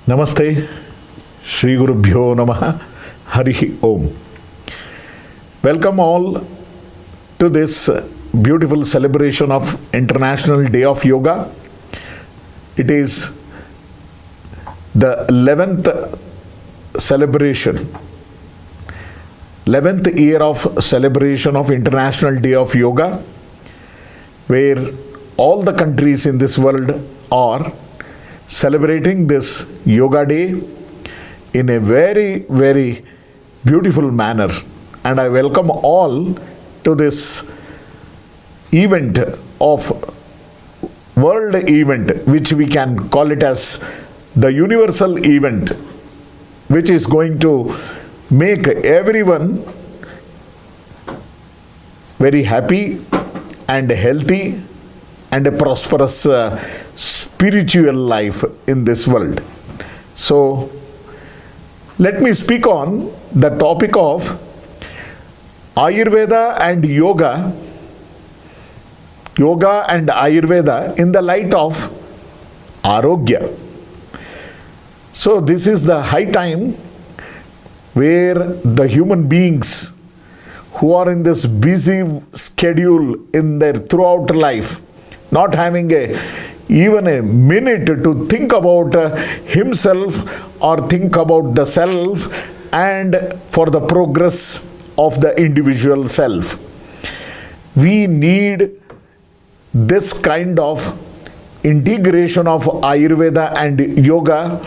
Namaste, Shri Gurubhyo Namaha, Harihi Om. Welcome all to this beautiful celebration of International Day of Yoga. It is the 11th celebration, 11th year of celebration of International Day of Yoga, where all the countries in this world are celebrating this Yoga Day in a very, very beautiful manner. And I welcome all to this event of world event, which we can call it as the universal event, which is going to make everyone very happy and healthy and a prosperous spiritual life in this world. So, let me speak on the topic of Ayurveda and Yoga, Yoga and Ayurveda in the light of Ārogya. So, this is the high time where the human beings who are in this busy schedule in their throughout life, not having even a minute to think about himself or think about the self and for the progress of the individual self. We need this kind of integration of Ayurveda and Yoga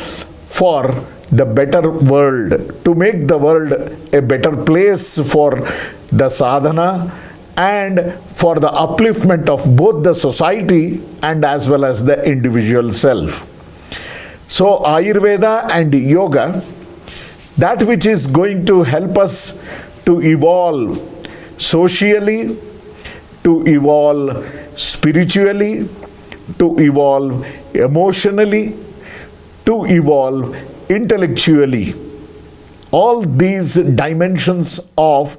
for the better world, to make the world a better place for the sadhana and for the upliftment of both the society and as well as the individual self. So Ayurveda and Yoga, that which is going to help us to evolve socially, to evolve spiritually, to evolve emotionally, to evolve intellectually. All these dimensions of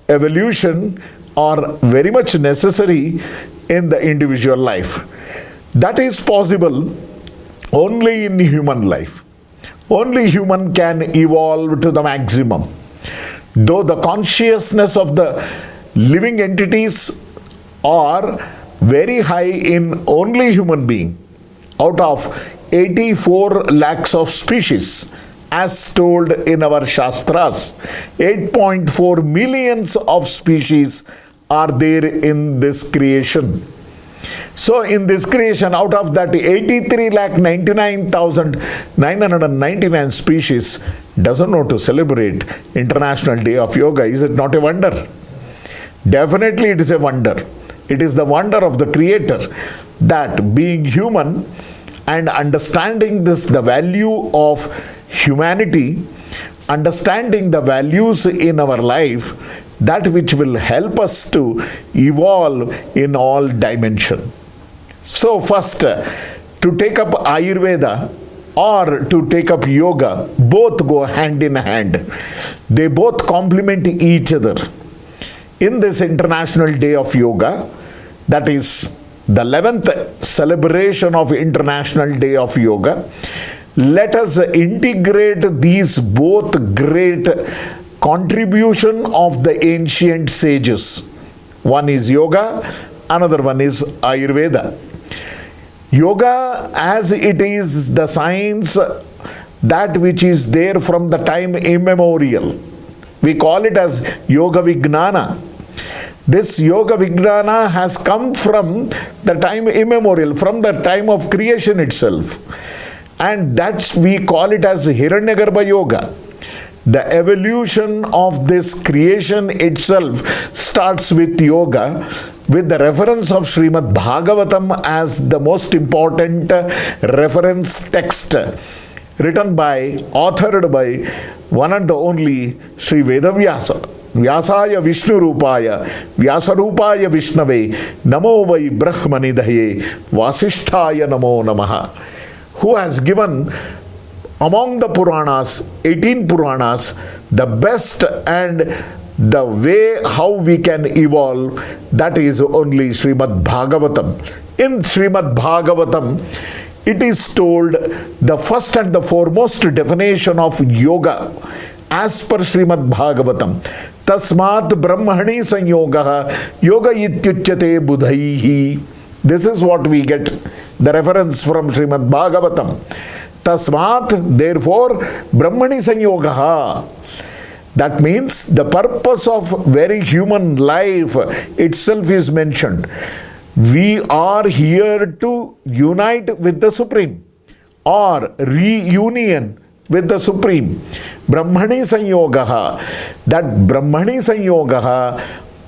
evolution are very much necessary in the individual life. That is possible only in human life. Only human can evolve to the maximum. Though the consciousness of the living entities are very high in only human being, out of 84 lakhs of species, as told in our Shastras, 8.4 millions of species are there in this creation. So in this creation, out of that 83,99,999 species doesn't know to celebrate International Day of Yoga. Is it not a wonder? Definitely it is a wonder. It is the wonder of the Creator that being human and understanding this, the value of humanity, understanding the values in our life, that which will help us to evolve in all dimension. So first, to take up Ayurveda or to take up Yoga, both go hand in hand. They both complement each other. In this International Day of Yoga, that is the 11th celebration of International Day of Yoga, let us integrate these both great contribution of the ancient sages. One is Yoga, another one is Ayurveda. Yoga, as it is the science that which is there from the time immemorial. We call it as Yoga Vijnana. This Yoga Vijnana has come from the time immemorial, from the time of creation itself. And that's, we call it as Hiranyagarbha Yoga. The evolution of this creation itself starts with yoga, with the reference of Srimad Bhagavatam as the most important reference text, written by, authored by one and the only Sri Vedavyasa. Vyasaya Vishnu Rupaya, Vyasa Rupaya Vishnave, Namo Vai Brahmanidaye, Vasishtaya Namo Namaha, who has given among the Puranas, 18 Puranas, the best and the way how we can evolve, that is only Srimad Bhagavatam. In Srimad Bhagavatam, it is told the first and the foremost definition of yoga as per Srimad Bhagavatam. Tasmat Brahmani Sanyoga Yoga Ityuchyate Budhaihi. This is what we get the reference from Srimad Bhagavatam. Tasmat, therefore, Brahmani Sanyoga. That means the purpose of very human life itself is mentioned. We are here to unite with the Supreme or reunion with the Supreme. Brahmani Sanyoga. That Brahmani Sanyoga,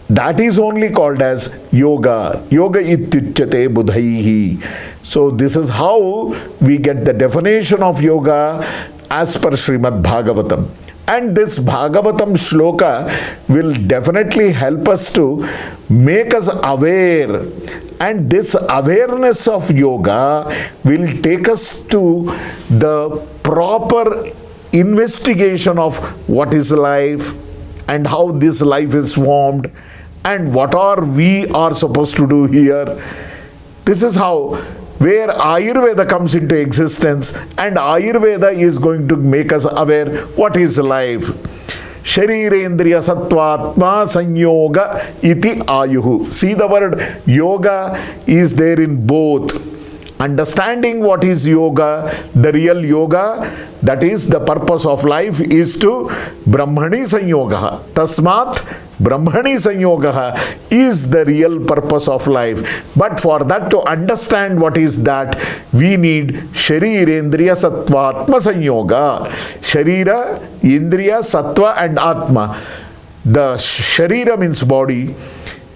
that is only called as yoga. Yoga ityuchyate budhaihi. So this is how we get the definition of yoga as per Srimad Bhagavatam. And this Bhagavatam shloka will definitely help us to make us aware. And this awareness of yoga will take us to the proper investigation of what is life and how this life is formed and what we are supposed to do here. This is how where Ayurveda comes into existence, and Ayurveda is going to make us aware what is life. Sharirendriya Sattvatma Sanyoga Iti Ayuhu. See, the word yoga is there in both. Understanding what is yoga, the real yoga, that is the purpose of life, is to Brahmani Sanyoga. Tasmat Brahmani Sanyoga is the real purpose of life. But for that, to understand what is that, we need Sharirendriya Sattvatma Sanyoga. Sharira, Indriya, Sattva and Atma. The Sharira means body,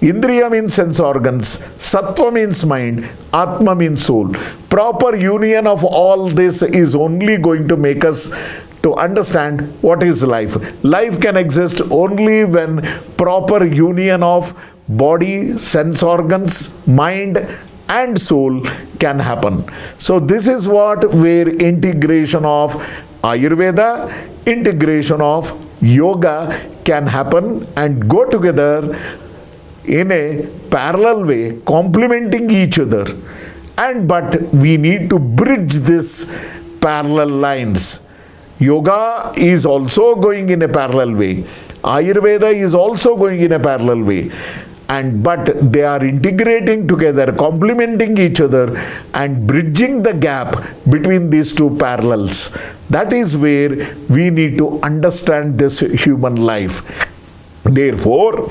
Indriya means sense organs, Sattva means mind, Atma means soul. Proper union of all this is only going to make us to understand what is life. Life can exist only when proper union of body, sense organs, mind and soul can happen. So this is where integration of Ayurveda, integration of yoga can happen and go together in a parallel way, complementing each other. But we need to bridge this parallel lines. Yoga is also going in a parallel way. Ayurveda is also going in a parallel way. But they are integrating together, complementing each other and bridging the gap between these two parallels. That is where we need to understand this human life. Therefore,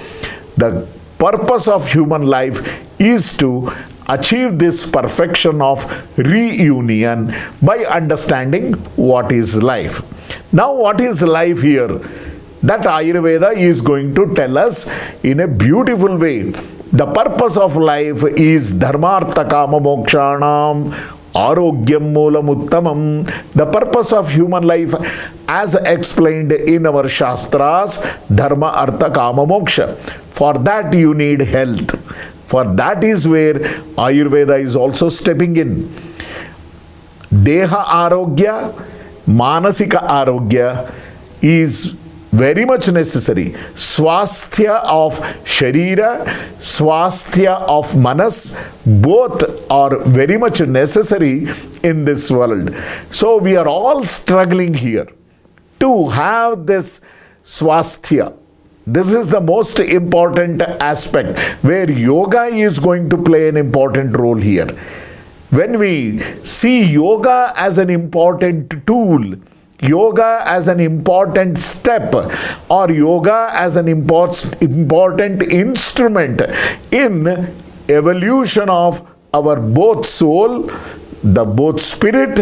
the purpose of human life is to achieve this perfection of reunion by understanding what is life. Now, what is life here? That Ayurveda is going to tell us in a beautiful way. The purpose of life is dharmartha kama mokshanam Ārogyam moolam uttamam. The purpose of human life, as explained in our Shastras, dharma, artha, kama, moksha. For that you need health. For that is where Ayurveda is also stepping in. Deha Ārogya, Manasika Ārogya is very much necessary. Swasthya of Sharira, Swasthya of Manas, both are very much necessary in this world. So we are all struggling here to have this Swasthya. This is the most important aspect where yoga is going to play an important role here. When we see yoga as an important tool, yoga as an important step, or yoga as an important instrument in evolution of our both soul, the both spirit,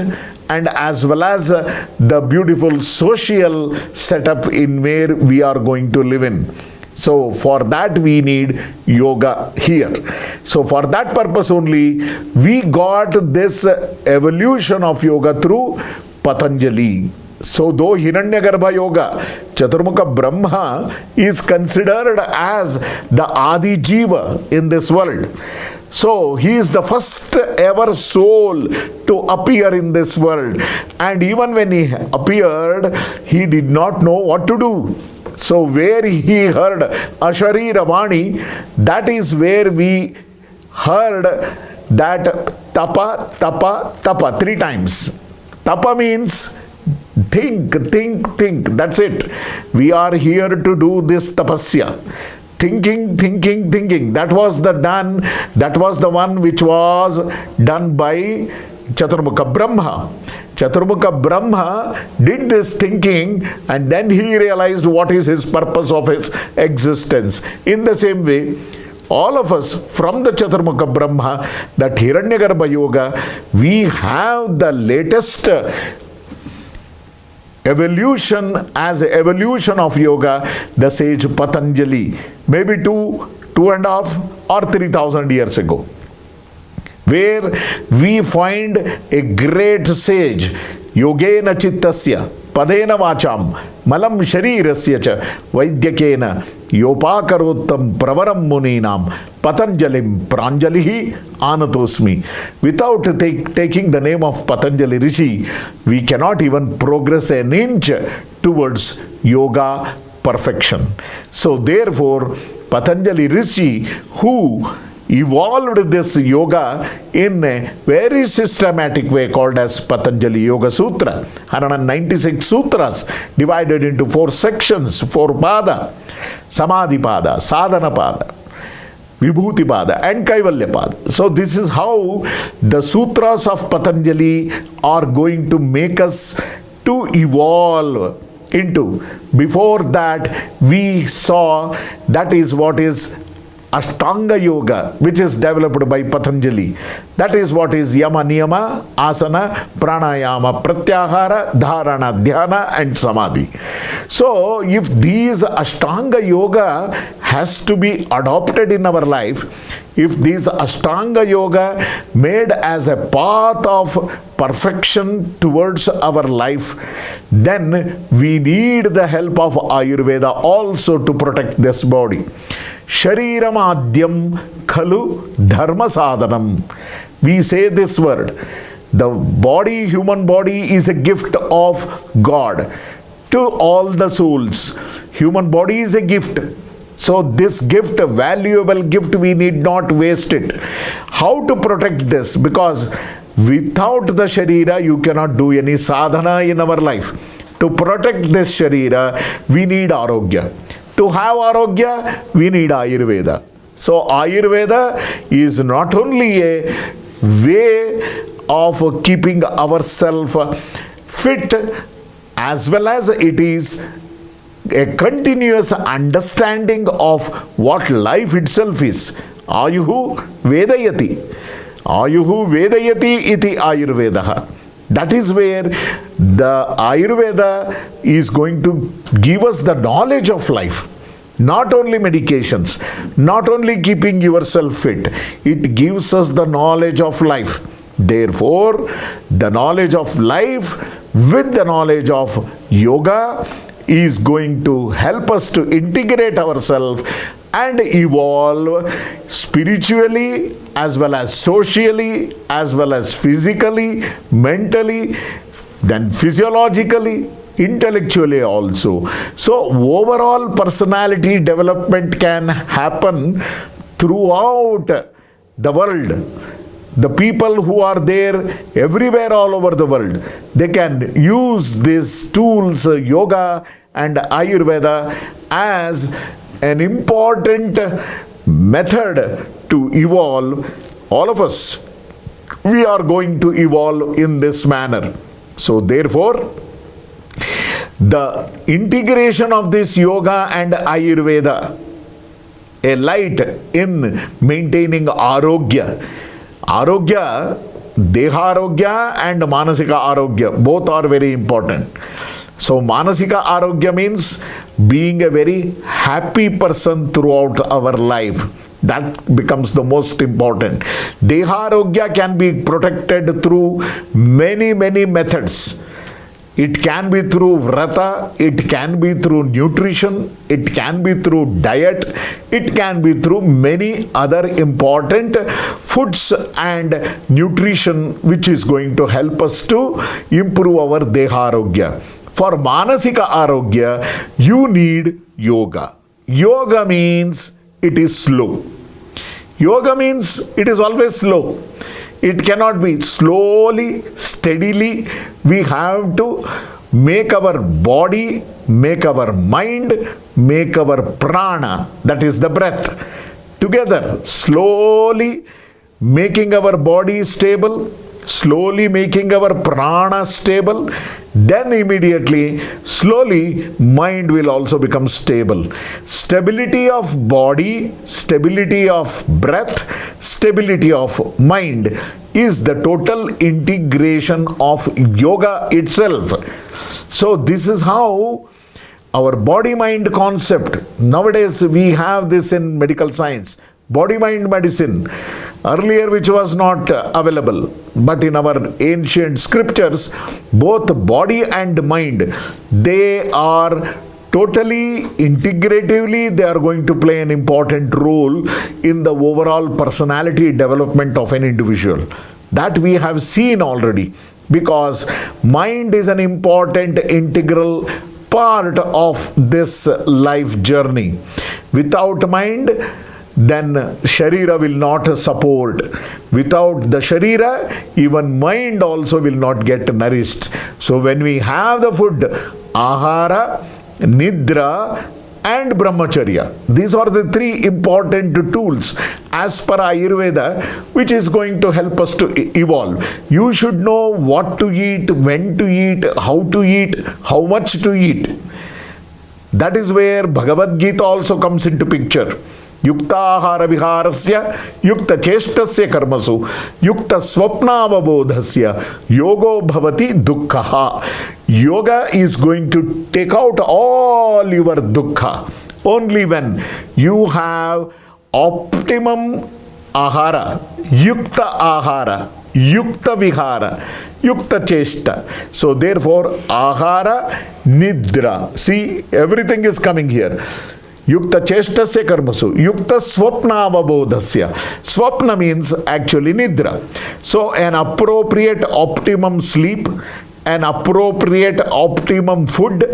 and as well as the beautiful social setup in where we are going to live in. So for that we need yoga here. So for that purpose only we got this evolution of yoga through Patanjali. So though Hiranyagarbha Yoga, Chaturmukha Brahma is considered as the Adi Jiva in this world. So he is the first ever soul to appear in this world. And even when he appeared, he did not know what to do. So where he heard Asharira Vani, that is where we heard that tapa, tapa, tapa 3 times. Tapa means think. That's it. We are here to do this tapasya. Thinking. That was the one which was done by Chaturmukha Brahma. Chaturmukha Brahma did this thinking, and then he realized what is his purpose of his existence. In the same way, all of us from the Chaturmukha Brahma, that Hiranyagarbha Yoga, we have the latest evolution of yoga, the sage Patanjali, maybe 2.5 or 3,000 years ago, where we find a great sage, Yogena Chittasya, Padena Vacham, Malam Sharirasya cha, Vaidyakena, Yopakarottam Pravaram Muninam, Patanjalim Pranjalihi Anatosmi. Without taking the name of Patanjali Rishi, we cannot even progress an inch towards yoga perfection. So therefore, Patanjali Rishi, who evolved this yoga in a very systematic way called as Patanjali Yoga Sutra, 196 sutras divided into 4 sections, 4 pada, Samadhi pada, Sadhana pada, Vibhuti pada and Kaivalya pada. So this is how the sutras of Patanjali are going to make us to evolve into. Before that, we saw that is what is Ashtanga Yoga, which is developed by Patanjali. That is what is Yama, Niyama, Asana, Pranayama, Pratyahara, Dharana, Dhyana and Samadhi. So, if these Ashtanga Yoga has to be adopted in our life, if this Ashtanga Yoga made as a path of perfection towards our life, then we need the help of Ayurveda also to protect this body. Shariramadhyam khalu dharma sadhanam. We say this word. The body, human body, is a gift of God to all the souls. Human body is a gift. So this gift, a valuable gift, we need not waste it. How to protect this? Because without the Sharira, you cannot do any sadhana in our life. To protect this Sharira, we need Ārogya. To have Ārogya, we need Ayurveda. So Ayurveda is not only a way of keeping ourselves fit, as well as it is a continuous understanding of what life itself is. Ayuhu Vedayati. Ayuhu Vedayati iti Ayurvedaha. That is where the Ayurveda is going to give us the knowledge of life. Not only medications, not only keeping yourself fit, it gives us the knowledge of life. Therefore, the knowledge of life with the knowledge of yoga is going to help us to integrate ourselves and evolve spiritually, as well as socially, as well as physically, mentally, then physiologically, intellectually also. So overall personality development can happen throughout the world. The people who are there everywhere all over the world, they can use these tools, yoga and Ayurveda, as an important method to evolve. All of us, we are going to evolve in this manner. So therefore, the integration of this yoga and Ayurveda, a light in maintaining Ārogya. Ārogya, Deha Ārogya and Manasika Ārogya, both are very important. So Manasika Ārogya means being a very happy person throughout our life. That becomes the most important. Deha Ārogya can be protected through many methods. It can be through vrata, it can be through nutrition, it can be through diet, it can be through many other important foods and nutrition which is going to help us to improve our Deha Ārogya. For Manasika Ārogya, you need yoga. Yoga means it is slow. Yoga means it is always slow. It cannot be slowly, steadily. We have to make our body, make our mind, make our prana, that is the breath, together, slowly making our body stable, slowly making our prana stable, then immediately, slowly, mind will also become stable. Stability of body, stability of breath, stability of mind is the total integration of yoga itself. So this is how our body-mind concept, nowadays we have this in medical science, body-mind medicine, earlier which was not available, but in our ancient scriptures, both body and mind, they are totally integratively, they are going to play an important role in the overall personality development of an individual. That we have seen already, because mind is an important integral part of this life journey. Without mind, then Sharira will not support. Without the Sharira, even mind also will not get nourished. So when we have the food, Ahara, Nidra and Brahmacharya, these are the three important tools as per Ayurveda, which is going to help us to evolve. You should know what to eat, when to eat, how much to eat. That is where Bhagavad Gita also comes into picture. Yukta ahara viharasya, yukta cheshtasya karmasu, yukta swapnavabodhasya, yogo bhavati dukkha. Yoga is going to take out all your dukkha only when you have optimum ahara, yukta vihara, yukta cheshta. So therefore, ahara, nidra. See, everything is coming here. Yukta cheshtasya karmasu, yukta swapnavabodhasya. Swapna means actually nidra. So an appropriate optimum sleep, an appropriate optimum food,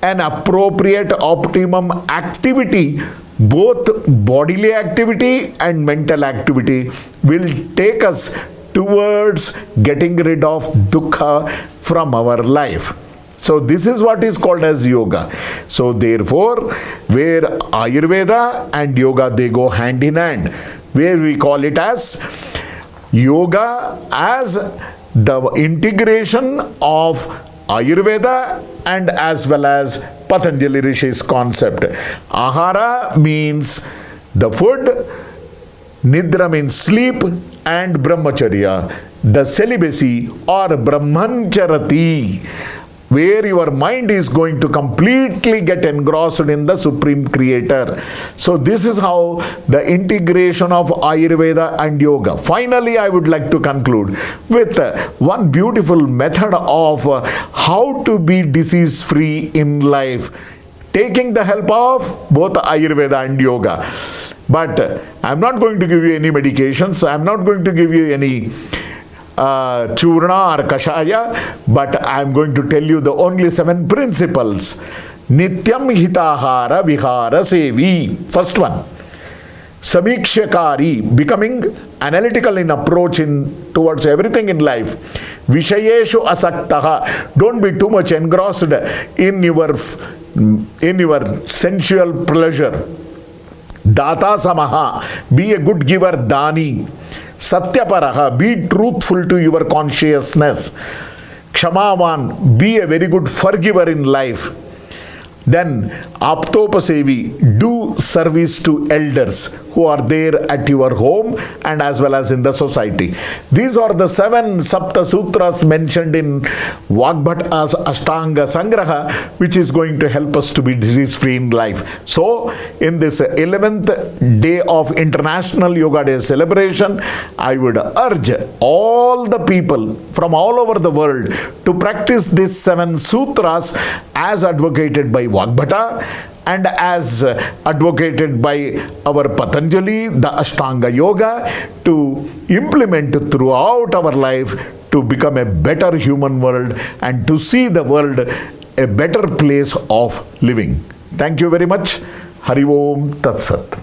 an appropriate optimum activity, both bodily activity and mental activity, will take us towards getting rid of dukkha from our life. So this is what is called as yoga. So therefore, where Ayurveda and yoga, they go hand in hand, where we call it as yoga as the integration of Ayurveda and as well as Patanjali Rishi's concept. Ahara means the food, Nidra means sleep, and Brahmacharya, the celibacy or Brahmancharati, where your mind is going to completely get engrossed in the Supreme Creator. So this is how the integration of Ayurveda and yoga. Finally, I would like to conclude with one beautiful method of how to be disease-free in life, taking the help of both Ayurveda and yoga. But I'm not going to give you any medications. I'm not going to give you any churna or kashaya, but I am going to tell you the only 7 principles. Nityam hitahara vihara sevi. First one, samikshakari, becoming analytical in approach towards everything in life. Vishayeshu asaktaha, don't be too much engrossed in your sensual pleasure. Data samaha, be a good giver, dani. Satyaparaha, be truthful to your consciousness. Kshamavan, be a very good forgiver in life. Then, aptopasevi, do service to elders who are there at your home and as well as in the society. These are the 7 Sapta Sutras mentioned in Vagbhata's Ashtanga Sangraha, which is going to help us to be disease-free in life. So, in this 11th day of International Yoga Day celebration, I would urge all the people from all over the world to practice these 7 sutras as advocated by Vagbhata and as advocated by our Patanjali, the Ashtanga Yoga, to implement throughout our life to become a better human world and to see the world a better place of living. Thank you very much. Hari Om Tat Sat.